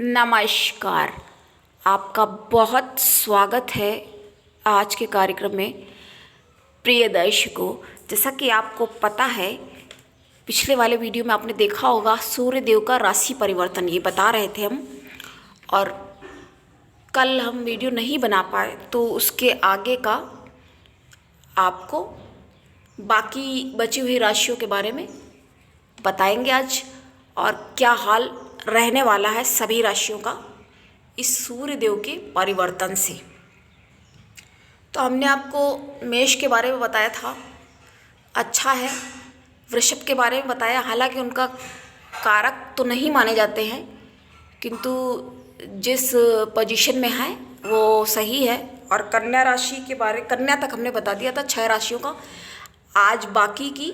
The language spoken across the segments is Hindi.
नमस्कार। आपका बहुत स्वागत है आज के कार्यक्रम में। प्रिय दर्शकों, जैसा कि आपको पता है, पिछले वाले वीडियो में आपने देखा होगा सूर्य देव का राशि परिवर्तन ये बता रहे थे हम, और कल हम वीडियो नहीं बना पाए तो उसके आगे का आपको बाकी बची हुई राशियों के बारे में बताएंगे आज, और क्या हाल रहने वाला है सभी राशियों का इस सूर्य देव के परिवर्तन से। तो हमने आपको मेष के बारे में बताया था, अच्छा है। वृषभ के बारे में बताया, हालांकि उनका कारक तो नहीं माने जाते हैं, किंतु जिस पोजीशन में है वो सही है। और कन्या राशि के बारे, कन्या तक हमने बता दिया था 6 राशियों का। आज बाकी की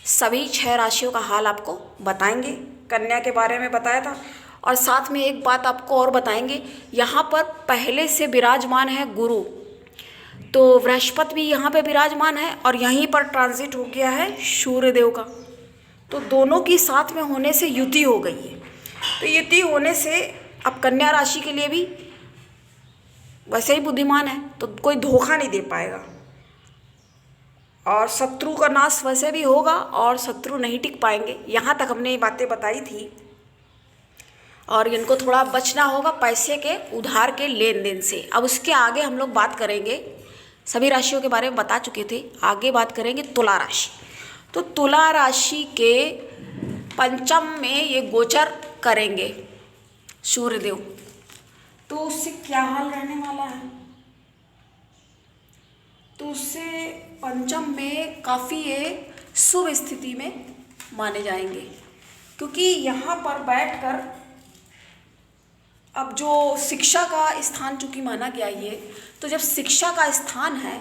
सभी 6 राशियों का हाल आपको बताएंगे। कन्या के बारे में बताया था, और साथ में एक बात आपको और बताएंगे, यहाँ पर पहले से विराजमान है गुरु, तो बृहस्पति भी यहाँ पे विराजमान है और यहीं पर ट्रांजिट हो गया है सूर्य देव का। तो दोनों की साथ में होने से युति हो गई है। तो युति होने से अब कन्या राशि के लिए भी वैसे ही बुद्धिमान है, तो कोई धोखा नहीं दे पाएगा, और शत्रु का नाश वैसे भी होगा और शत्रु नहीं टिक पाएंगे। यहाँ तक हमने ये बातें बताई थी। और इनको थोड़ा बचना होगा पैसे के उधार के लेन देन से। अब उसके आगे हम लोग बात करेंगे, सभी राशियों के बारे में बता चुके थे, आगे बात करेंगे तुला राशि। तो तुला राशि के पंचम में ये गोचर करेंगे सूर्यदेव, तो उससे क्या हाल रहने वाला है। तो उससे पंचम में काफ़ी ये शुभ स्थिति में माने जाएंगे, क्योंकि यहाँ पर बैठकर अब जो शिक्षा का स्थान चूँकि माना गया ये, तो जब शिक्षा का स्थान है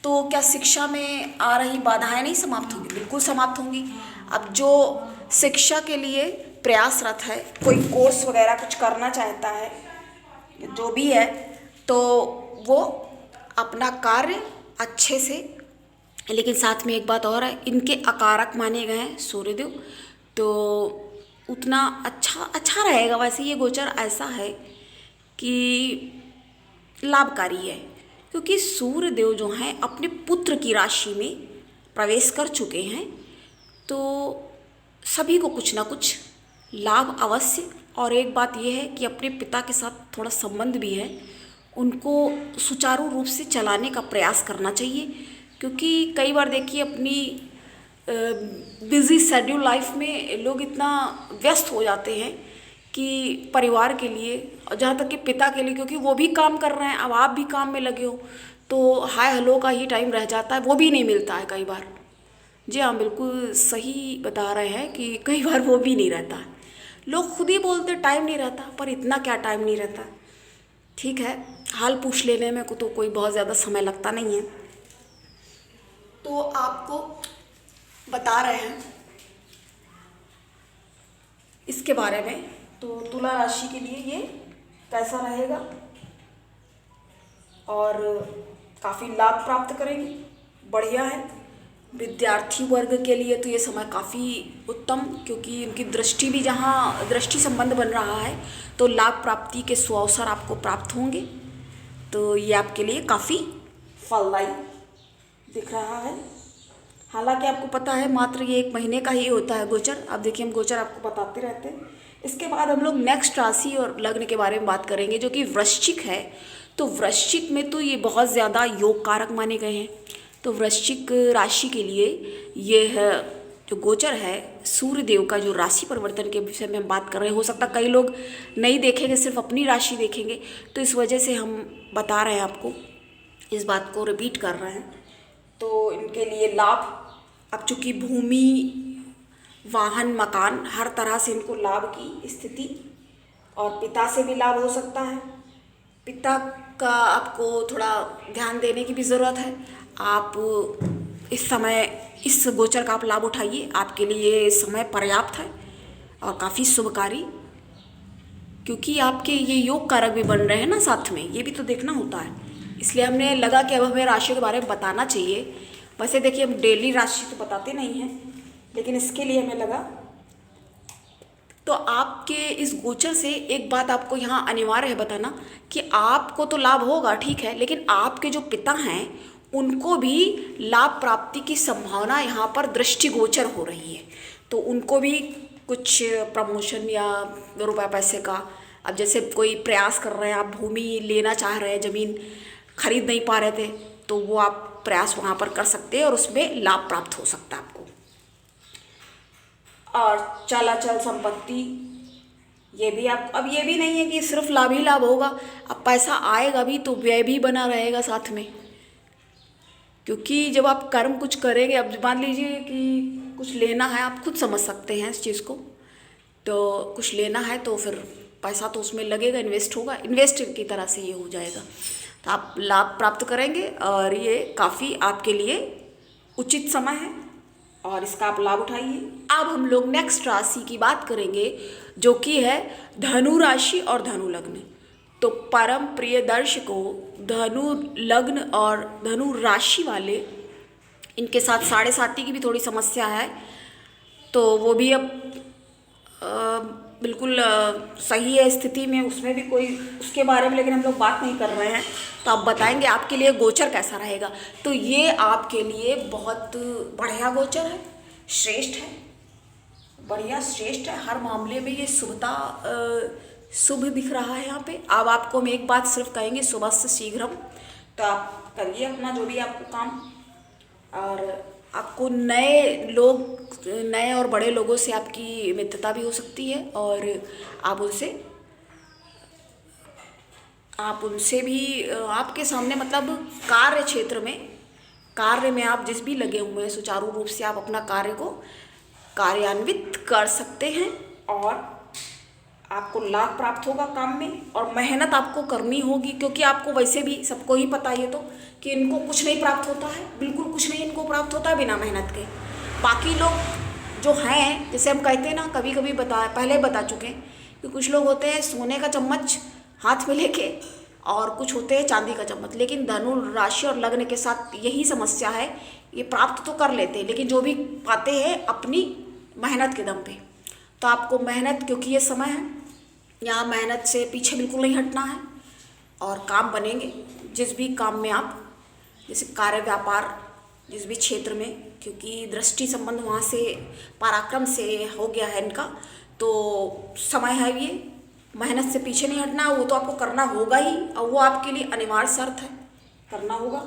तो क्या शिक्षा में आ रही बाधाएं नहीं समाप्त होंगी? बिल्कुल समाप्त होंगी। अब जो शिक्षा के लिए प्रयासरत है, कोई कोर्स वगैरह कुछ करना चाहता है, जो भी है, तो वो अपना कार्य अच्छे से, लेकिन साथ में एक बात और है, इनके अकारक माने गए हैं सूर्यदेव, तो उतना अच्छा रहेगा। वैसे ये गोचर ऐसा है कि लाभकारी है, क्योंकि सूर्यदेव जो हैं अपने पुत्र की राशि में प्रवेश कर चुके हैं, तो सभी को कुछ ना कुछ लाभ अवश्य। और एक बात यह है कि अपने पिता के साथ थोड़ा संबंध भी है, उनको सुचारू रूप से चलाने का प्रयास करना चाहिए, क्योंकि कई बार देखिए अपनी बिज़ी शेड्यूल लाइफ में लोग इतना व्यस्त हो जाते हैं कि परिवार के लिए, जहाँ तक कि पिता के लिए, क्योंकि वो भी काम कर रहे हैं, अब आप भी काम में लगे हो, तो हाय हेलो का ही टाइम रह जाता है, वो भी नहीं मिलता है कई बार। जी हाँ, बिल्कुल सही बता रहे हैं कि कई बार वो भी नहीं रहता है। लोग खुद ही बोलते टाइम नहीं रहता, पर इतना क्या टाइम नहीं रहता। ठीक है, हाल पूछ लेने में तो कोई बहुत ज़्यादा समय लगता नहीं है। तो आपको बता रहे हैं इसके बारे में। तो तुला राशि के लिए ये कैसा रहेगा, और काफ़ी लाभ प्राप्त करेंगे, बढ़िया है। विद्यार्थी वर्ग के लिए तो ये समय काफ़ी उत्तम, क्योंकि उनकी दृष्टि भी, जहाँ दृष्टि संबंध बन रहा है, तो लाभ प्राप्ति के सुअवसर आपको प्राप्त होंगे। तो ये आपके लिए काफ़ी फलदायी दिख रहा है। हालांकि आपको पता है मात्र ये 1 महीने का ही होता है गोचर। अब देखिए, हम गोचर आपको बताते रहते हैं। इसके बाद हम लोग नेक्स्ट राशि और लग्न के बारे में बात करेंगे, जो कि वृश्चिक है। तो वृश्चिक में तो ये बहुत ज़्यादा योग कारक माने गए हैं। तो वृश्चिक राशि के लिए ये है जो गोचर है सूर्य देव का, जो राशि परिवर्तन के विषय में हम बात कर रहे हैं। हो सकता है कई लोग नहीं देखेंगे, सिर्फ अपनी राशि देखेंगे, तो इस वजह से हम बता रहे हैं आपको, इस बात को रिपीट कर रहे हैं। तो इनके लिए लाभ, अब चूँकि भूमि, वाहन, मकान, हर तरह से इनको लाभ की स्थिति, और पिता से भी लाभ हो सकता है। पिता का आपको थोड़ा ध्यान देने की भी ज़रूरत है। आप इस समय इस गोचर का आप लाभ उठाइए, आपके लिए ये समय पर्याप्त है और काफ़ी शुभकारी, क्योंकि आपके ये योग कारक भी बन रहे हैं ना साथ में, ये भी तो देखना होता है। इसलिए हमने लगा कि अब हमें राशि के बारे में बताना चाहिए। वैसे देखिए, हम डेली राशि तो बताते नहीं हैं, लेकिन इसके लिए हमें लगा तो आपके इस गोचर से एक बात आपको यहाँ अनिवार्य है बताना कि आपको तो लाभ होगा, ठीक है, लेकिन आपके जो पिता हैं उनको भी लाभ प्राप्ति की संभावना यहाँ पर दृष्टिगोचर हो रही है। तो उनको भी कुछ प्रमोशन या रुपये पैसे का, अब जैसे कोई प्रयास कर रहे हैं, आप भूमि लेना चाह रहे हैं, ज़मीन खरीद नहीं पा रहे थे, तो वो आप प्रयास वहाँ पर कर सकते हैं और उसमें लाभ प्राप्त हो सकता है आपको। और चलाचल संपत्ति, ये भी आप, अब ये भी नहीं है कि सिर्फ लाभ ही लाभ होगा, अब पैसा आएगा भी तो व्यय भी बना रहेगा साथ में, क्योंकि जब आप कर्म कुछ करेंगे, अब मान लीजिए कि कुछ लेना है, आप खुद समझ सकते हैं इस चीज़ को, तो कुछ लेना है तो फिर पैसा तो उसमें लगेगा, इन्वेस्ट होगा, इन्वेस्ट की तरह से ये हो जाएगा, तो आप लाभ प्राप्त करेंगे और ये काफ़ी आपके लिए उचित समय है और इसका आप लाभ उठाइए। अब हम लोग नेक्स्ट राशि की बात करेंगे जो कि है धनु राशि और धनु लग्न। तो परम प्रिय दर्शकों, धनु लग्न और धनु राशि वाले, इनके साथ साढ़े साती की भी थोड़ी समस्या है, तो वो भी अब बिल्कुल सही है स्थिति में, उसमें भी कोई उसके बारे में लेकिन हम लोग बात नहीं कर रहे हैं। तो आप बताएंगे आपके लिए गोचर कैसा रहेगा। तो ये आपके लिए बहुत बढ़िया गोचर है, श्रेष्ठ है, बढ़िया श्रेष्ठ है, हर मामले में ये शुभता शुभ दिख रहा है यहाँ पे। अब आपको हम एक बात सिर्फ कहेंगे, सुबह से शीघ्रम, तो आप करिए अपना जो भी आपको काम, और आपको नए और बड़े लोगों से आपकी मित्रता भी हो सकती है और आप उनसे भी आपके सामने, मतलब कार्य में आप जिस भी लगे हुए हैं, सुचारू रूप से आप अपना कार्य को कार्यान्वित कर सकते हैं और आपको लाभ प्राप्त होगा काम में। और मेहनत आपको करनी होगी, क्योंकि आपको वैसे भी सबको ही पता है तो कि इनको कुछ नहीं प्राप्त होता है, बिल्कुल कुछ नहीं इनको प्राप्त होता है बिना मेहनत के। बाकी लोग जो हैं, जैसे हम कहते हैं ना, कभी कभी पहले बता चुके हैं कि कुछ लोग होते हैं सोने का चम्मच हाथ में लेके और कुछ होते हैं चांदी का चम्मच, लेकिन धनु राशि और लग्न के साथ यही समस्या है, ये प्राप्त तो कर लेते हैं लेकिन जो भी पाते हैं अपनी मेहनत के दम पे। तो आपको मेहनत, क्योंकि ये समय है, यहाँ मेहनत से पीछे बिल्कुल नहीं हटना है और काम बनेंगे जिस भी काम में आप, जैसे कार्य व्यापार जिस भी क्षेत्र में, क्योंकि दृष्टि संबंध वहाँ से पराक्रम से हो गया है इनका, तो समय है, ये मेहनत से पीछे नहीं हटना, वो तो आपको करना होगा ही और वो आपके लिए अनिवार्य शर्त है, करना होगा।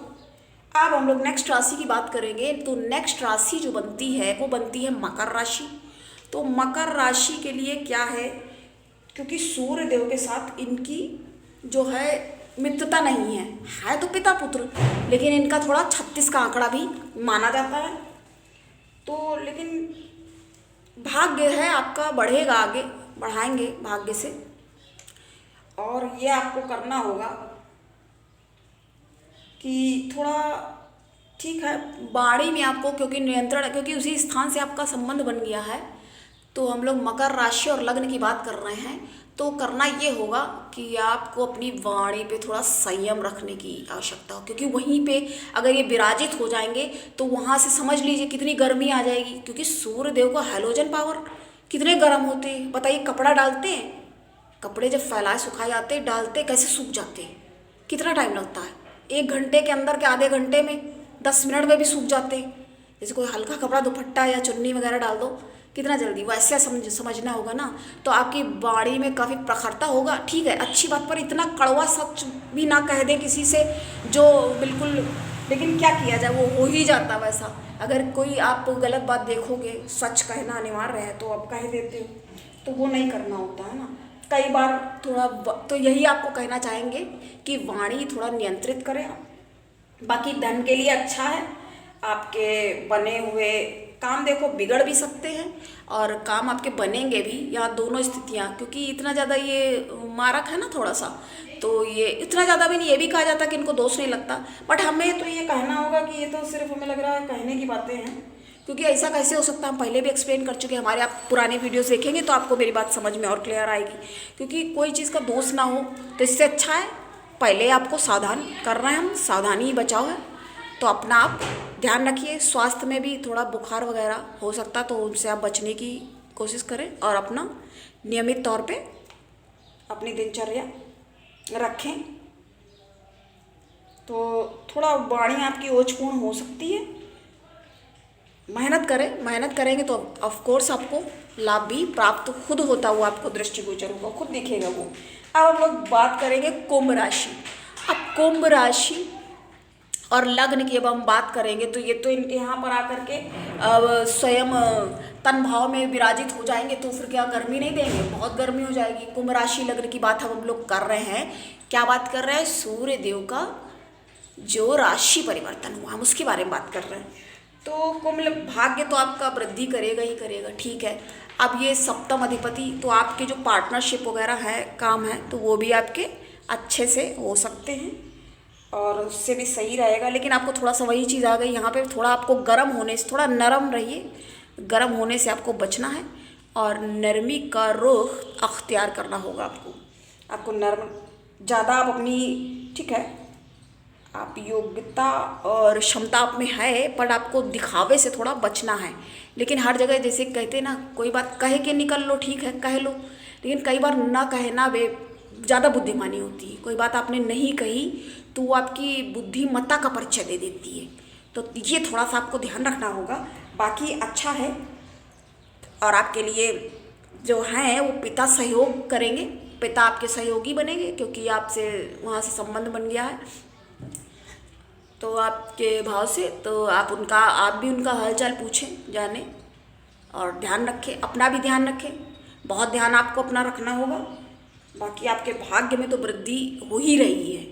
अब हम लोग नेक्स्ट राशि की बात करेंगे। तो नेक्स्ट राशि जो बनती है वो बनती है मकर राशि। तो मकर राशि के लिए क्या है, क्योंकि सूर्य देव के साथ इनकी जो है मित्रता नहीं है तो पिता पुत्र, लेकिन इनका थोड़ा 36 का आंकड़ा भी माना जाता है। तो लेकिन भाग्य है आपका, बढ़ेगा, आगे बढ़ाएंगे भाग्य से, और ये आपको करना होगा कि थोड़ा ठीक है बाड़ी में आपको, क्योंकि नियंत्रण, क्योंकि उसी स्थान से आपका संबंध बन गया है। तो हम लोग मकर राशि और लग्न की बात कर रहे हैं, तो करना ये होगा कि आपको अपनी वाणी पे थोड़ा संयम रखने की आवश्यकता हो, क्योंकि वहीं पे अगर ये विराजित हो जाएंगे तो वहाँ से समझ लीजिए कितनी गर्मी आ जाएगी, क्योंकि सूर्य देव का हैलोजन पावर कितने गर्म होते हैं बताइए। कपड़ा डालते हैं, कपड़े जब फैलाए सुखाए जाते हैं, डालते कैसे सूख जाते हैं, कितना टाइम लगता है, 1 घंटे के अंदर के आधे घंटे में, 10 मिनट में भी सूख जाते हैं। जैसे कोई हल्का कपड़ा, दुपट्टा या चुन्नी वगैरह डाल दो, कितना जल्दी, वैसे समझना होगा ना। तो आपकी बाड़ी में काफ़ी प्रखरता होगा, ठीक है, अच्छी बात, पर इतना कड़वा सच भी ना कह दें किसी से जो बिल्कुल, लेकिन क्या किया जाए, वो हो ही जाता वैसा। अगर कोई आप गलत बात देखोगे, सच कहना अनिवार्य है तो आप कह देते हो, तो वो नहीं करना होता है ना कई बार थोड़ा। तो यही आपको कहना चाहेंगे कि वाणी थोड़ा नियंत्रित करें आप। बाकी धन के लिए अच्छा है, आपके बने हुए काम देखो बिगड़ भी सकते हैं और काम आपके बनेंगे भी, यहाँ दोनों स्थितियाँ, क्योंकि इतना ज़्यादा ये मारक है ना थोड़ा सा, तो ये इतना ज़्यादा भी नहीं, ये भी कहा जाता कि इनको दोष नहीं लगता, बट हमें तो ये कहना होगा कि ये तो सिर्फ हमें लग रहा है कहने की बातें हैं, क्योंकि ऐसा कैसे हो सकता है। हम पहले भी एक्सप्लेन कर चुके हैं, हमारे आप पुराने वीडियोस देखेंगे तो आपको मेरी बात समझ में और क्लियर आएगी, क्योंकि कोई चीज़ का दोष ना हो। तो इससे अच्छा है पहले आपको सावधान कर रहे हैं हम, सावधानी ही बचाओ है, तो अपना आप ध्यान रखिए। स्वास्थ्य में भी थोड़ा बुखार वगैरह हो सकता, तो उनसे आप बचने की कोशिश करें और अपना नियमित तौर पे अपनी दिनचर्या रखें। तो थोड़ा वाणी आपकी ओजपूर्ण हो सकती है। मेहनत करें, मेहनत करेंगे तो ऑफ कोर्स आपको लाभ भी प्राप्त खुद होता हुआ आपको दृष्टिगोचर होगा, खुद दिखेगा वो। अब हम लोग बात करेंगे कुंभ राशि। अब कुंभ राशि और लग्न की अब हम बात करेंगे तो ये तो इनके यहाँ पर आकर के अब स्वयं तन भाव में विराजित हो जाएंगे, तो फिर क्या गर्मी नहीं देंगे? बहुत गर्मी हो जाएगी। कुंभ राशि लग्न की बात हम लोग कर रहे हैं। क्या बात कर रहे हैं? सूर्य देव का जो राशि परिवर्तन हुआ हम उसके बारे में बात कर रहे हैं। तो कुंभ भाग्य तो आपका वृद्धि करेगा ही करेगा, ठीक है। अब ये सप्तम अधिपति, तो आपके जो पार्टनरशिप वगैरह है, काम है, तो वो भी आपके अच्छे से हो सकते हैं और उससे भी सही रहेगा। लेकिन आपको थोड़ा सा वही चीज़ आ गई यहाँ पे, थोड़ा आपको गर्म होने से, थोड़ा नरम रहिए, गर्म होने से आपको बचना है और नरमी का रुख अख्तियार करना होगा आपको नरम ज़्यादा आप अपनी, ठीक है, आप योग्यता और क्षमता आप में है, पर आपको दिखावे से थोड़ा बचना है। लेकिन हर जगह जैसे कहते हैं ना, कोई बात कह के निकल लो, ठीक है, कह लो, लेकिन कई बार ना कहे ना वे ज़्यादा बुद्धिमानी होती है। कोई बात आपने नहीं कही तो वो आपकी बुद्धिमत्ता का परिचय दे देती है। तो ये थोड़ा सा आपको ध्यान रखना होगा। बाकी अच्छा है और आपके लिए जो हैं वो पिता सहयोग करेंगे, पिता आपके सहयोगी बनेंगे, क्योंकि आपसे वहाँ से संबंध बन गया है तो आपके भाव से, तो आप भी उनका हालचाल पूछें, जानें और ध्यान रखें, अपना भी ध्यान रखें। बहुत ध्यान आपको अपना रखना होगा। बाकी आपके भाग्य में तो वृद्धि हो ही रही है,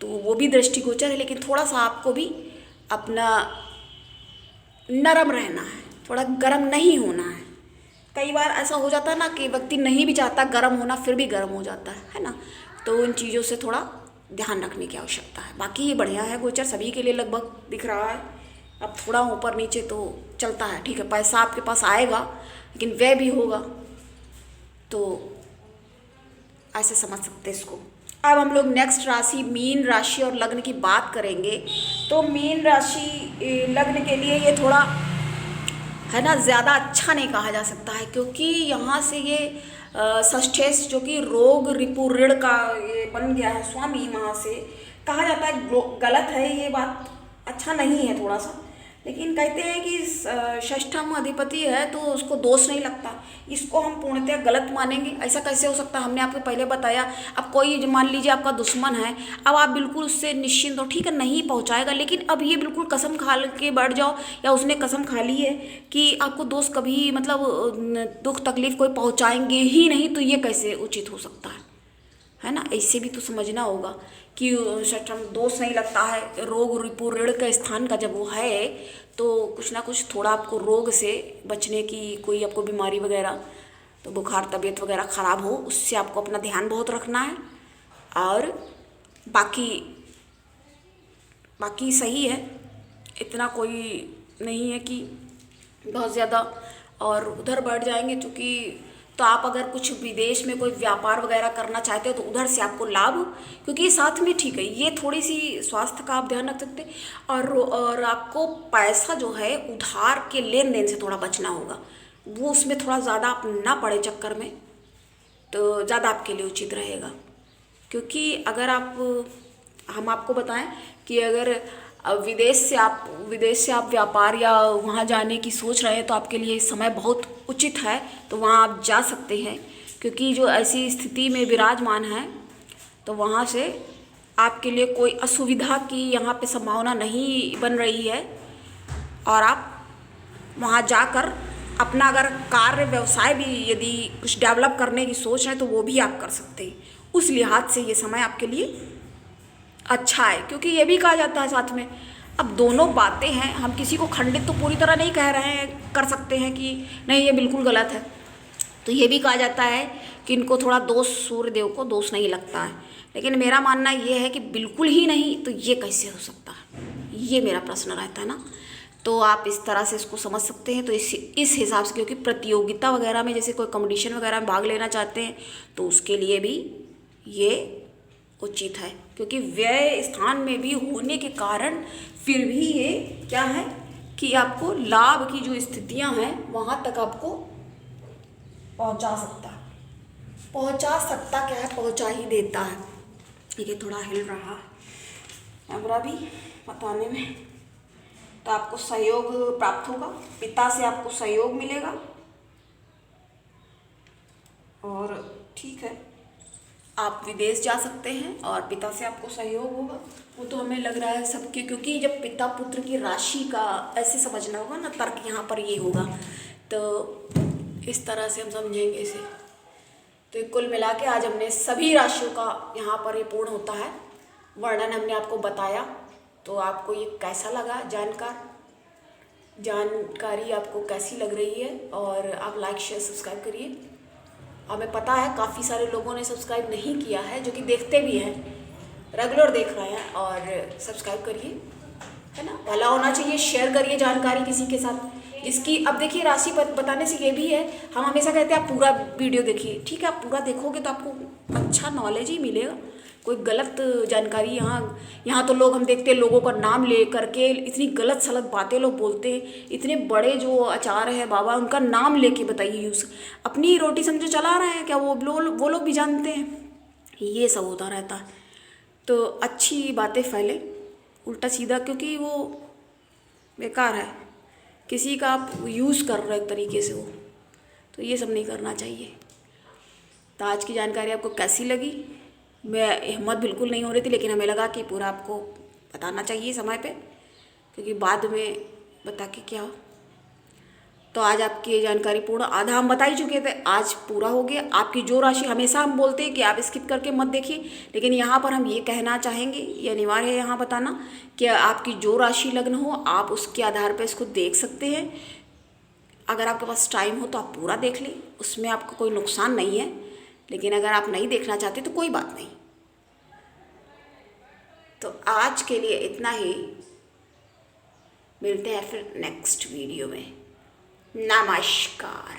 तो वो भी दृष्टिगोचर है, लेकिन थोड़ा सा आपको भी अपना नरम रहना है, थोड़ा गर्म नहीं होना है। कई बार ऐसा हो जाता है ना कि व्यक्ति नहीं भी चाहता गर्म होना, फिर भी गर्म हो जाता है ना। तो उन चीज़ों से थोड़ा ध्यान रखने की आवश्यकता है। बाकी ये बढ़िया है, गोचर सभी के लिए लगभग दिख रहा है। अब थोड़ा ऊपर नीचे तो चलता है, ठीक है, पैसा आपके पास आएगा लेकिन व्यय भी होगा, तो ऐसे समझ सकते हैं इसको। अब हम लोग नेक्स्ट राशि मीन राशि और लग्न की बात करेंगे। तो मीन राशि लग्न के लिए ये थोड़ा है ना ज़्यादा अच्छा नहीं कहा जा सकता है, क्योंकि यहाँ से ये षष्ठेश जो कि रोग रिपु ऋण का ये बन गया है स्वामी, वहाँ से कहा जाता है गलत है, ये बात अच्छा नहीं है थोड़ा सा। लेकिन कहते हैं कि षष्ठम अधिपति है तो उसको दोष नहीं लगता, इसको हम पूर्णतः गलत मानेंगे। ऐसा कैसे हो सकता है? हमने आपको पहले बताया। अब कोई मान लीजिए आपका दुश्मन है, अब आप बिल्कुल उससे निश्चिंत हो, ठीक है, नहीं पहुंचाएगा, लेकिन अब ये बिल्कुल कसम खा के बैठ जाओ, या उसने कसम खा ली है कि आपको दोस्त कभी मतलब दुख तकलीफ कोई पहुँचाएंगे ही नहीं, तो ये कैसे उचित हो सकता है ना। ऐसे भी तो समझना होगा कि षष्ठम दोष नहीं लगता है। रोग रिपु ऋण का स्थान का जब वो है तो कुछ ना कुछ थोड़ा आपको रोग से बचने की, कोई आपको बीमारी वगैरह, तो बुखार तबीयत वगैरह ख़राब हो, उससे आपको अपना ध्यान बहुत रखना है। और बाकी सही है, इतना कोई नहीं है कि बहुत ज़्यादा और उधर बढ़ जाएंगे, क्योंकि तो आप अगर कुछ विदेश में कोई व्यापार वगैरह करना चाहते हो तो उधर से आपको लाभ, क्योंकि ये साथ में ठीक है, ये थोड़ी सी स्वास्थ्य का आप ध्यान रख सकते हैं। और आपको पैसा जो है उधार के लेन देन से थोड़ा बचना होगा, वो उसमें थोड़ा ज़्यादा आप ना पड़े चक्कर में, तो ज़्यादा आपके लिए उचित रहेगा। क्योंकि अगर हम आपको बताएं कि अगर विदेश से आप व्यापार या वहाँ जाने की सोच रहे हैं तो आपके लिए इस समय बहुत उचित है, तो वहाँ आप जा सकते हैं। क्योंकि जो ऐसी स्थिति में विराजमान है तो वहाँ से आपके लिए कोई असुविधा की यहाँ पे संभावना नहीं बन रही है, और आप वहाँ जाकर अपना अगर कार्य व्यवसाय भी यदि कुछ डेवलप करने की सोच है तो वो भी आप कर सकते हैं। उस लिहाज से ये समय आपके लिए अच्छा है, क्योंकि ये भी कहा जाता है साथ में, अब दोनों बातें हैं, हम किसी को खंडित तो पूरी तरह नहीं कह रहे हैं, कर सकते हैं कि नहीं ये बिल्कुल गलत है। तो ये भी कहा जाता है कि इनको थोड़ा दोष, सूर्य देव को दोष नहीं लगता है, लेकिन मेरा मानना ये है कि बिल्कुल ही नहीं, तो ये कैसे हो सकता है, ये मेरा प्रश्न रहता है ना। तो आप इस तरह से इसको समझ सकते हैं। तो इस हिसाब से, क्योंकि प्रतियोगिता वगैरह में जैसे कोई कंपटीशन वगैरह में भाग लेना चाहते हैं तो उसके लिए भी ये उचित है, क्योंकि व्यय स्थान में भी होने के कारण फिर भी ये क्या है कि आपको लाभ की जो स्थितियां हैं वहाँ तक आपको पहुंचा सकता है। पहुंचा सकता क्या है, पहुंचा ही देता है। ये थोड़ा हिल रहा है कैमरा भी बताने में, तो आपको सहयोग प्राप्त होगा, पिता से आपको सहयोग मिलेगा। और ठीक है, आप विदेश जा सकते हैं और पिता से आपको सहयोग होगा। वो तो हमें लग रहा है सबके, क्योंकि जब पिता पुत्र की राशि का ऐसे समझना होगा ना, तर्क यहाँ पर ये होगा, तो इस तरह से हम समझेंगे इसे। तो कुल मिला के आज हमने सभी राशियों का यहाँ पर ये पूर्ण होता है वर्णन हमने आपको बताया। तो आपको ये कैसा लगा जानकारी आपको कैसी लग रही है? और आप लाइक शेयर सब्सक्राइब करिए। हमें पता है काफ़ी सारे लोगों ने सब्सक्राइब नहीं किया है, जो कि देखते भी हैं, रेगुलर देख रहे हैं, और सब्सक्राइब करिए, है ना। भला होना चाहिए, शेयर करिए जानकारी किसी के साथ जिसकी। अब देखिए, राशि बताने से ये भी है, हम हमेशा कहते हैं आप पूरा वीडियो देखिए। ठीक है, आप पूरा देखोगे तो आपको अच्छा नॉलेज ही मिलेगा। कोई गलत जानकारी यहाँ तो लोग, हम देखते हैं लोगों का नाम ले करके इतनी गलत सलत बातें लोग बोलते हैं। इतने बड़े जो आचार्य है बाबा, उनका नाम लेके बताइए, यूज़ अपनी ही रोटी समझो चला रहे हैं क्या? वो लोग भी जानते हैं। ये सब होता रहता है। तो अच्छी बातें फैले, उल्टा सीधा, क्योंकि वो बेकार है। किसी का आप यूज़ कर रहे एक तरीके से वो, तो ये सब नहीं करना चाहिए। तो आज की जानकारी आपको कैसी लगी? मैं हिम्मत बिल्कुल नहीं हो रही थी, लेकिन हमें लगा कि पूरा आपको बताना चाहिए समय पे, क्योंकि बाद में बता के क्या हो। तो आज आपकी ये जानकारी पूर्ण, आधा हम बता ही चुके थे, आज पूरा हो गया। आपकी जो राशि, हमेशा हम बोलते हैं कि आप स्किप करके मत देखिए, लेकिन यहाँ पर हम ये कहना चाहेंगे, ये अनिवार्य है यहाँ बताना, कि आपकी जो राशि लग्न हो आप उसके आधार पर इसको देख सकते हैं। अगर आपके पास टाइम हो तो आप पूरा देख लें, उसमें आपको कोई नुकसान नहीं है। लेकिन अगर आप नहीं देखना चाहते तो कोई बात नहीं। तो आज के लिए इतना ही, मिलते हैं फिर नेक्स्ट वीडियो में। नमस्कार।